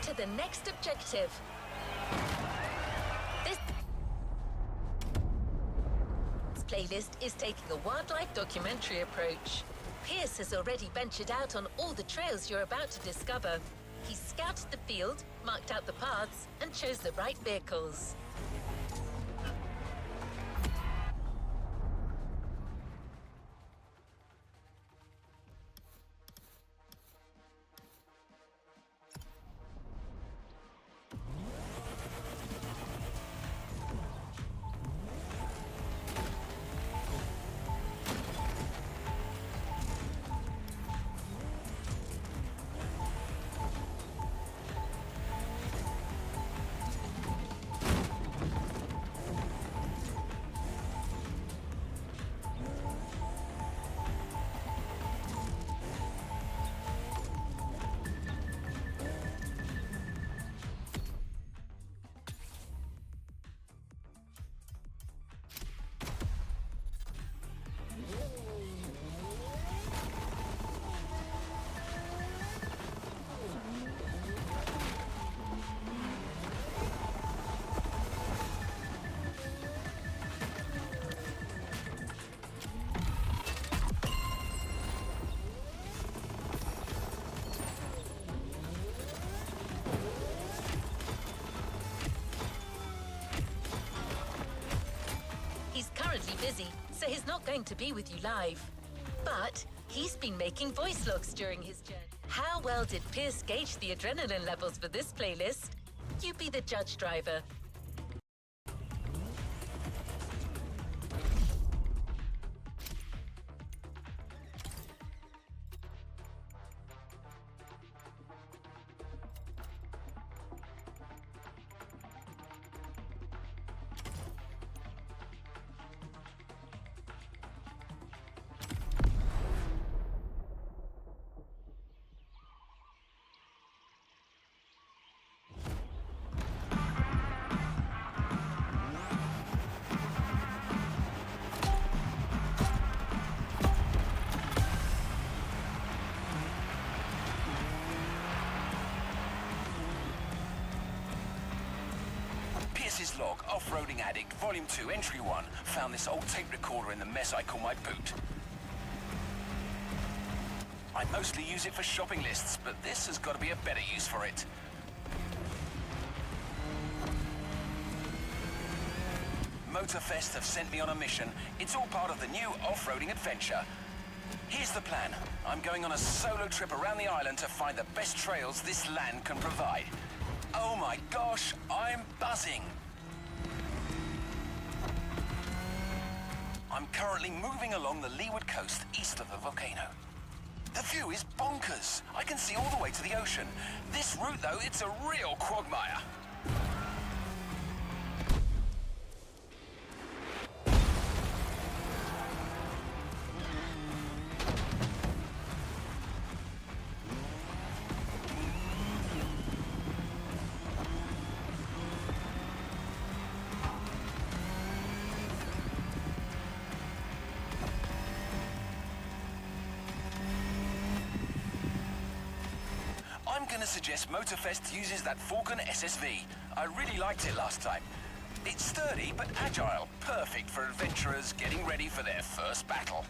to the next objective. This playlist is taking a wildlife documentary approach. Pierce has already ventured out on all the trails you're about to discover. He's scouted the field, marked out the paths, and chose the right vehicles. Busy, so he's not going to be with you live. But he's been making voice logs during his journey. How well did Pierce gauge the adrenaline levels for this playlist? You be the judge, driver. Pierce's log, Off-Roading Addict, Vol.2, Entry 1. Found this old tape recorder in the mess I call my boot. I mostly use it for shopping lists, but this has got to be a better use for it. Motorfest have sent me on a mission. It's all part of the new off-roading adventure. Here's the plan. I'm going on a solo trip around the island to find the best trails this land can provide. Oh my gosh, I'm buzzing. I'm currently moving along the leeward coast east of the volcano. The view is bonkers. I can see all the way to the ocean. This route, though, it's a real quagmire. I'm gonna suggest Motorfest uses that Falcon SSV. I really liked it last time. It's sturdy but agile, perfect for adventurers getting ready for their first battle.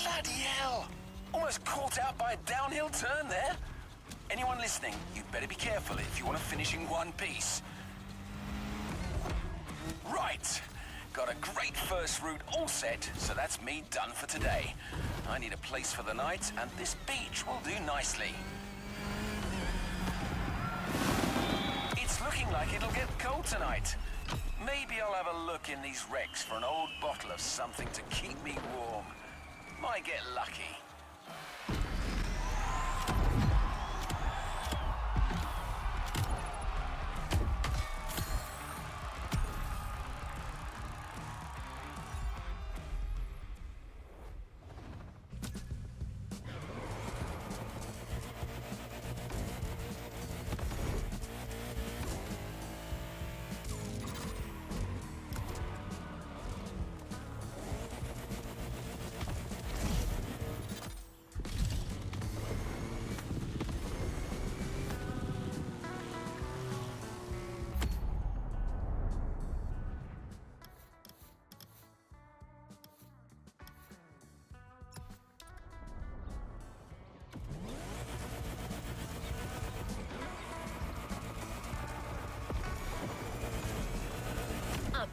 Bloody hell! Almost caught out by a downhill turn there. Anyone listening, you'd better be careful if you want to finish in one piece. Right. Got a great first route all set, so that's me done for today. I need a place for the night, and this beach will do nicely. It's looking like it'll get cold tonight. Maybe I'll have a look in these wrecks for an old bottle of something to keep me warm. Might get lucky.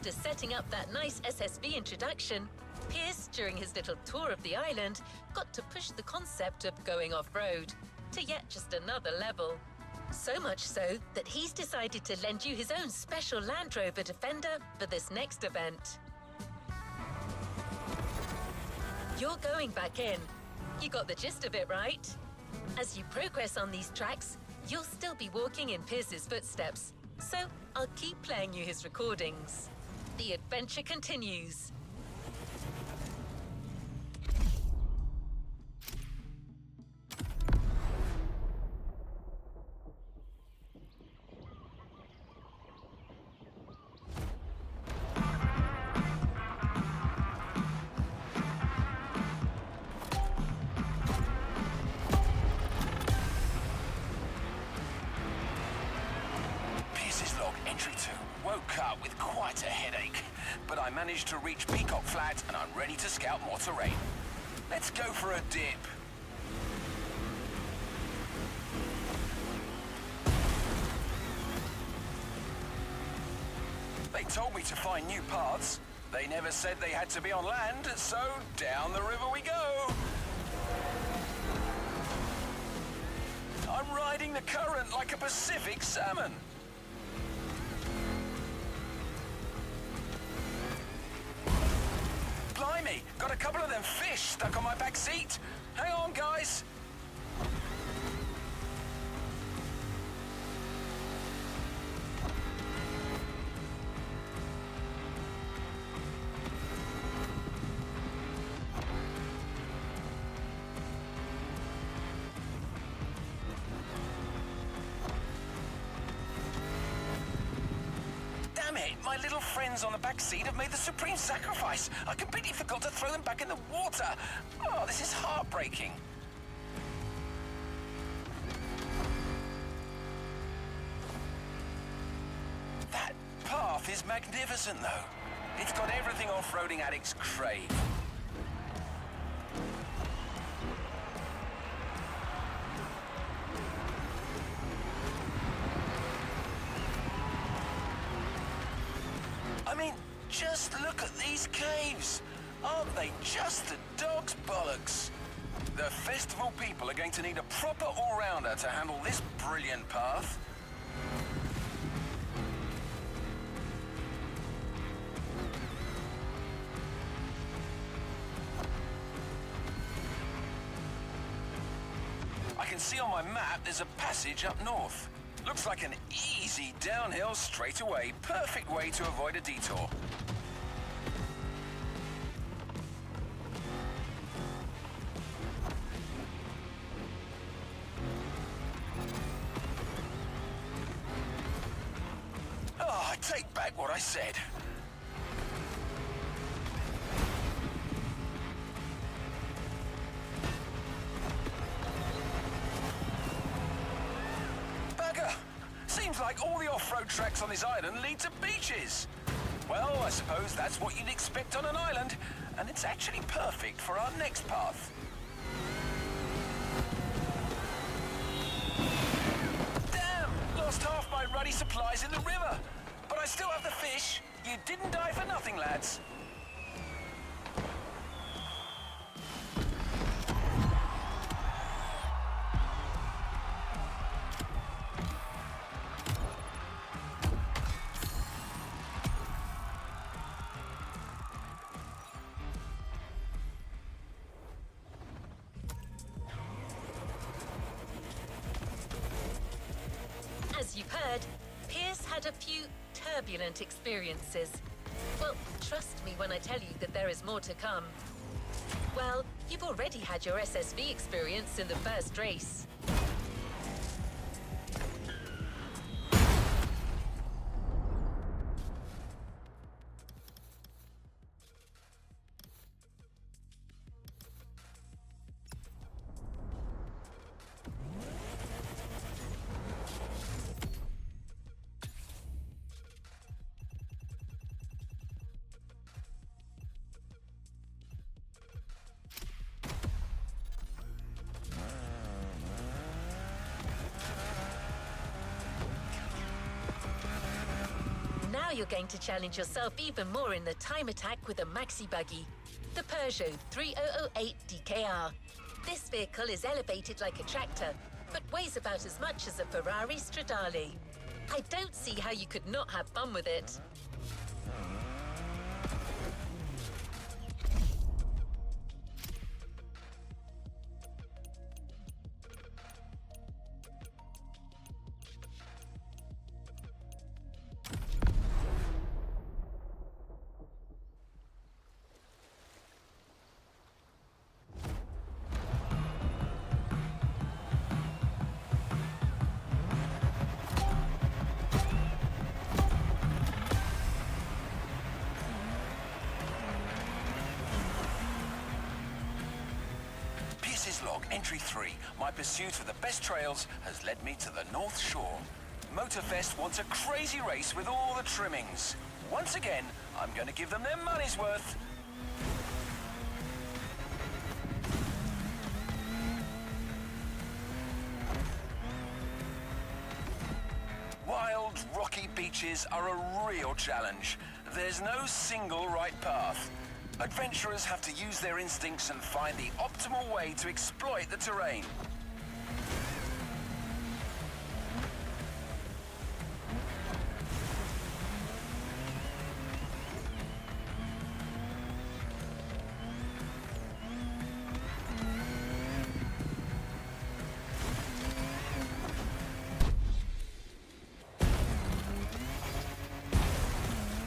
After setting up that nice SSV introduction, Pierce, during his little tour of the island, got to push the concept of going off-road to yet just another level. So much so that he's decided to lend you his own special Land Rover Defender for this next event. You're going back in. You got the gist of it, right? As you progress on these tracks, you'll still be walking in Pierce's footsteps, so I'll keep playing you his recordings. The adventure continues. Woke up with quite a headache, but I managed to reach Peacock Flat and I'm ready to scout more terrain. Let's go for a dip. They told me to find new paths. They never said they had to be on land, so down the river we go. I'm riding the current like a Pacific salmon. Blimey, got a couple of them fish stuck on my back seat. Hang on, guys. Damn it, my little friends on the back seat have made the supreme sacrifice. I completely forgot to throw them back in the water. Oh, this is heartbreaking. That path is magnificent, though. It's got everything off-roading addicts crave. I mean, just look at these caves. Aren't they just the dog's bollocks? The festival people are going to need a proper all-rounder to handle this brilliant path. I can see on my map there's a passage up north. Looks like an easy downhill straight away. Perfect way to avoid a detour. Oh, I take back what I said. Seems like all the off-road tracks on this island lead to beaches. Well, I suppose that's what you'd expect on an island, and it's actually perfect for our next path. Damn! Lost half my ruddy supplies in the river. But I still have the fish. You didn't die for nothing, lads. As you've heard, Pierce had a few turbulent experiences. Well, trust me when I tell you that there is more to come. Well, you've already had your SSV experience in the first race. you're going to challenge yourself even more in the time attack with a maxi buggy, the Peugeot 3008 DKR. This vehicle is elevated like a tractor, but weighs about as much as a Ferrari Stradale. I don't see how you could not have fun with it. Log entry 3. My pursuit of the best trails has led me to the North Shore. Motorfest wants a crazy race with all the trimmings. Once again, I'm going to give them their money's worth. Wild, rocky beaches are a real challenge. There's no single right path. Adventurers have to use their instincts and find the optimal way to exploit the terrain.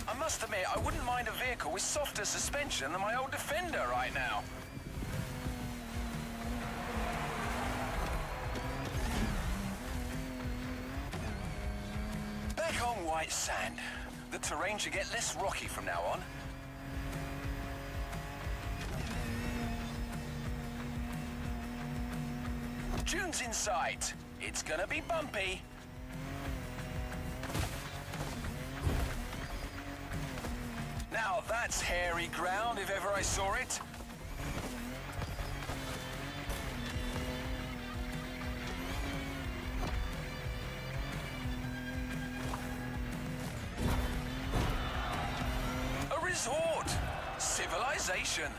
I must admit, I wouldn't mind a vehicle with softer suspension than my old Defender right now. Back on white sand. The terrain should get less rocky from now on. Dunes in sight. It's gonna be bumpy. Now that's hairy ground if ever I saw it. A resort. Civilization.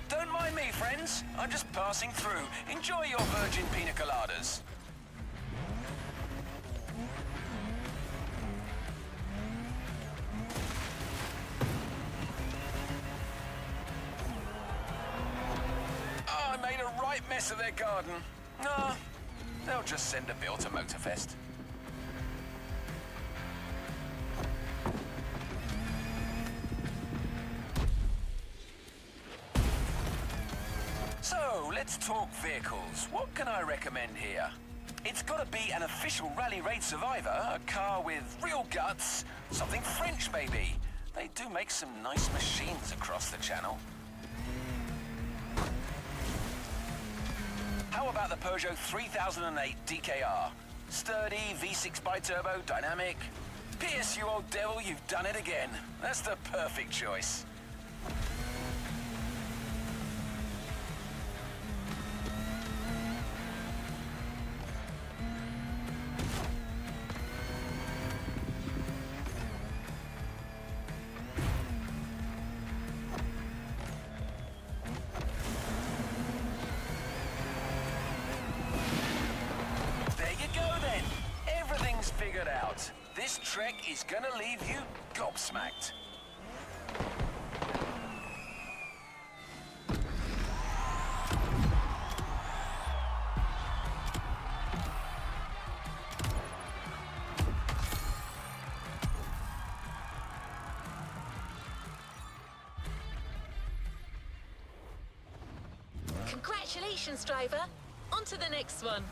Don't mind me, friends. I'm just passing through. Enjoy your virgin pina coladas. Mess of their garden. Nah, they'll just send a bill to Motorfest. So, let's talk vehicles. What can I recommend here? It's gotta be an official Rally Raid Survivor, a car with real guts, something French maybe. They do make some nice machines across the channel. How about the Peugeot 3008 DKR? Sturdy, V6 bi-turbo, dynamic. Pierce, you old devil, you've done it again. That's the perfect choice. Figured out. This trek is gonna leave you gobsmacked. Congratulations, driver. On to the next one.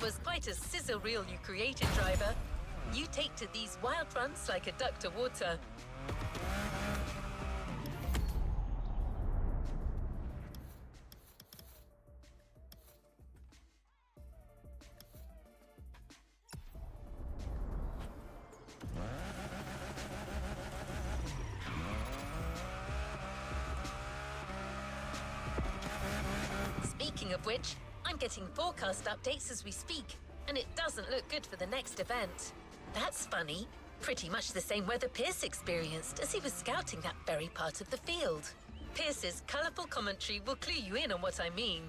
Was quite a sizzle reel you created, driver. You take to these wild runs like a duck to water. Speaking of which, I'm getting forecast updates as we speak, and it doesn't look good for the next event. That's funny. Pretty much the same weather Pierce experienced as he was scouting that very part of the field. Pierce's colourful commentary will clue you in on what I mean.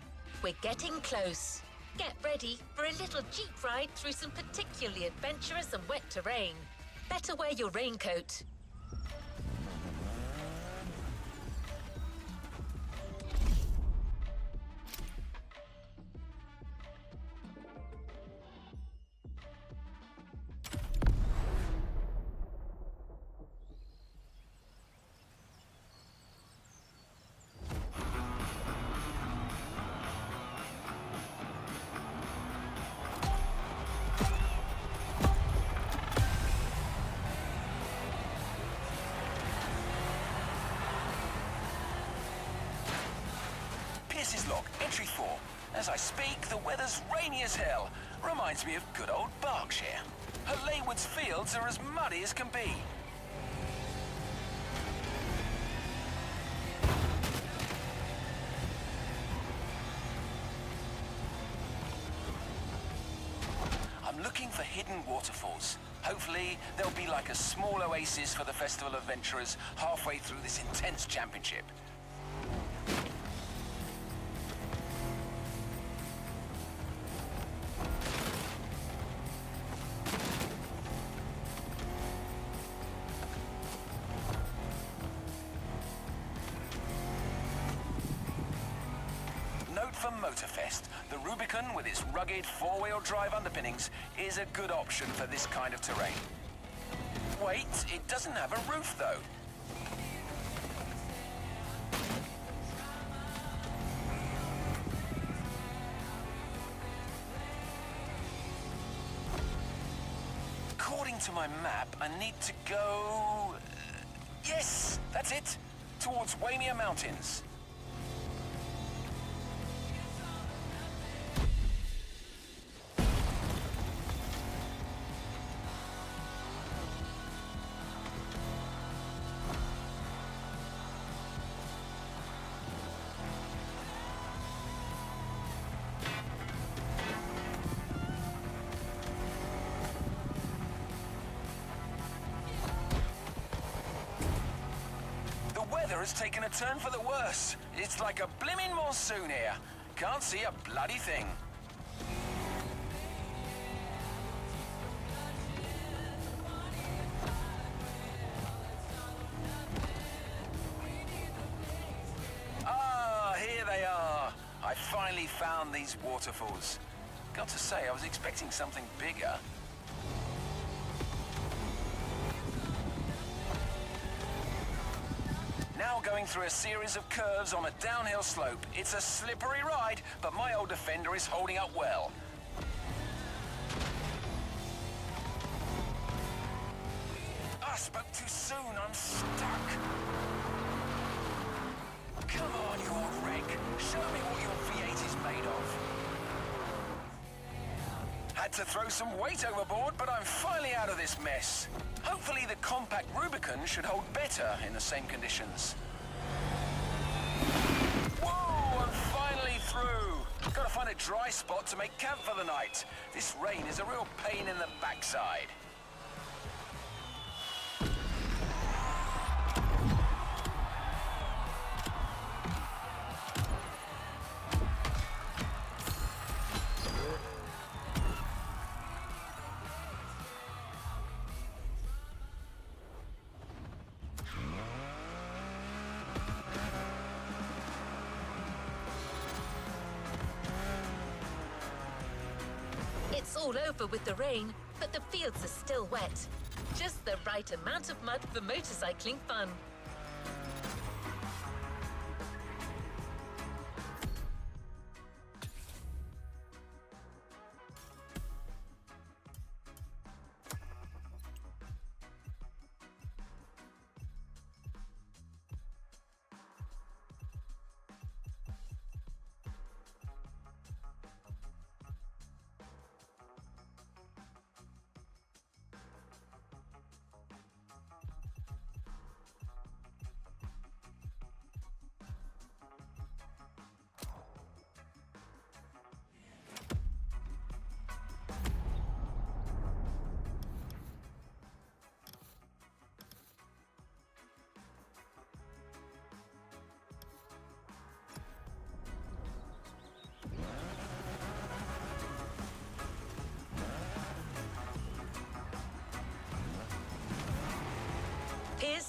We're getting close. Get ready for a little jeep ride through some particularly adventurous and wet terrain. Better wear your raincoat. Pierce's log, entry 4. As I speak, the weather's rainy as hell. Reminds me of good old Berkshire. Her Leywood's fields are as muddy as can be. I'm looking for hidden waterfalls. Hopefully, there'll be like a small oasis for the festival adventurers halfway through this intense championship. Note for Motorfest, the Rubicon with its rugged four-wheel drive underpinnings is a good option for this kind of terrain. Wait, it doesn't have a roof though. According to my map, I need to go... yes, that's it, towards Waimea Mountains. Weather has taken a turn for the worse. It's like a blimmin' monsoon here. Can't see a bloody thing. Ah, here they are. I finally found these waterfalls. Got to say, I was expecting something bigger. Now going through a series of curves on a downhill slope. It's a slippery ride, but my old Defender is holding up well. I spoke too soon, I'm stuck. Come on, you old wreck. Show me what your V8 is made of. Had to throw some weight overboard, but I'm finally out of this mess. Hopefully the compact Rubicon should hold better in the same conditions. Whoa, I'm finally through. Gotta find a dry spot to make camp for the night. This rain is a real pain in the backside. It's all over with the rain, but the fields are still wet. Just the right amount of mud for motorcycling fun.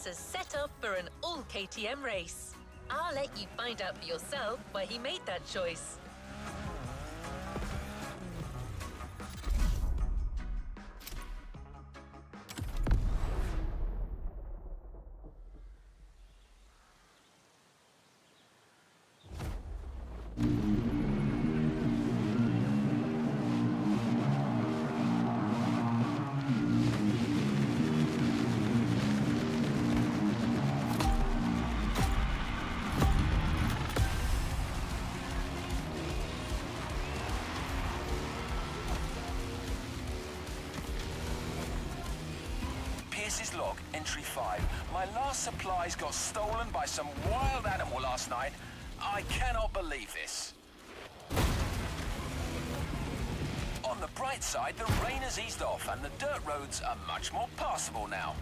has set off for an all KTM race. I'll let you find out for yourself why he made that choice. Pierce's log, entry 5. My last supplies got stolen by some wild animal last night. I cannot believe this. On the bright side, the rain has eased off and the dirt roads are much more passable now.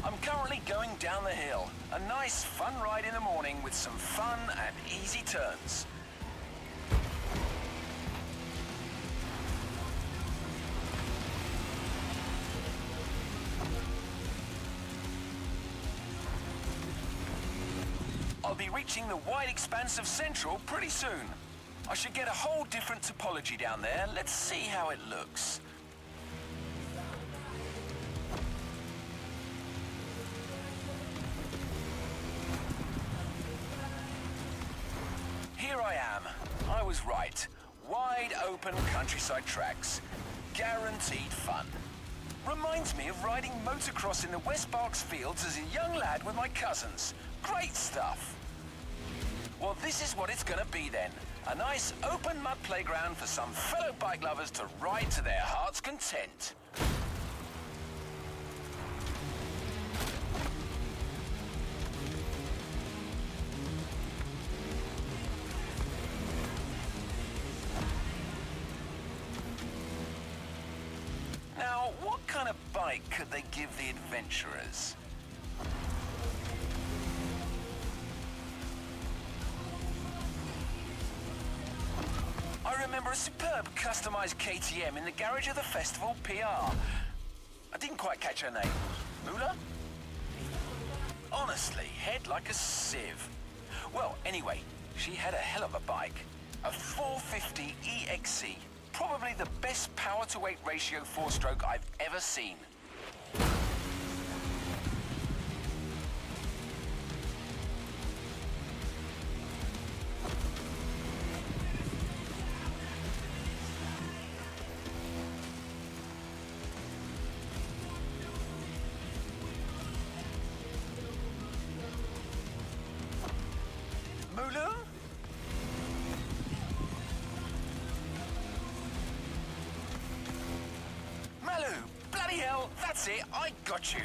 I'm currently going down the hill. A nice fun ride in the morning with some fun and easy turns. I'll be reaching the wide expanse of Central pretty soon. I should get a whole different topology down there. Let's see how it looks. Here I am. I was right. Wide open countryside tracks. Guaranteed fun. Reminds me of riding motocross in the West Berks fields as a young lad with my cousins. Great stuff. Well, this is what it's gonna be then. A nice open mud playground for some fellow bike lovers to ride to their heart's content. Now, what kind of bike could they give the adventurers? I remember a superb customized KTM in the garage of the festival PR. I didn't quite catch her name. Mula? Honestly, head like a sieve. Well, anyway, she had a hell of a bike. A 450 EXC. Probably the best power-to-weight ratio 4-stroke I've ever seen. Mulu? Malu! Bloody hell, that's it, I got you.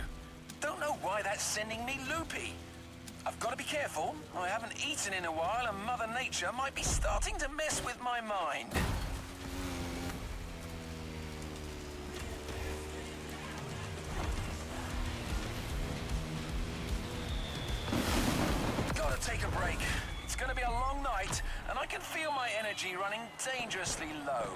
Don't know why that's sending me loopy. I've got to be careful. I haven't eaten in a while and Mother Nature might be starting to mess with my mind. Gotta take a break. It's gonna be a long night, and I can feel my energy running dangerously low.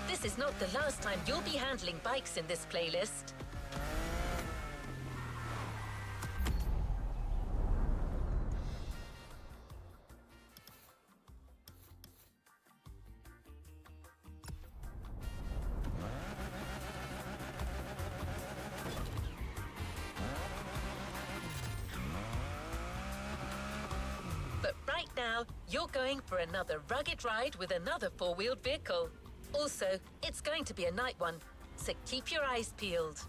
This is not the last time you'll be handling bikes in this playlist. But right now, you're going for another rugged ride with another four-wheeled vehicle. Also, it's going to be a night one, so keep your eyes peeled.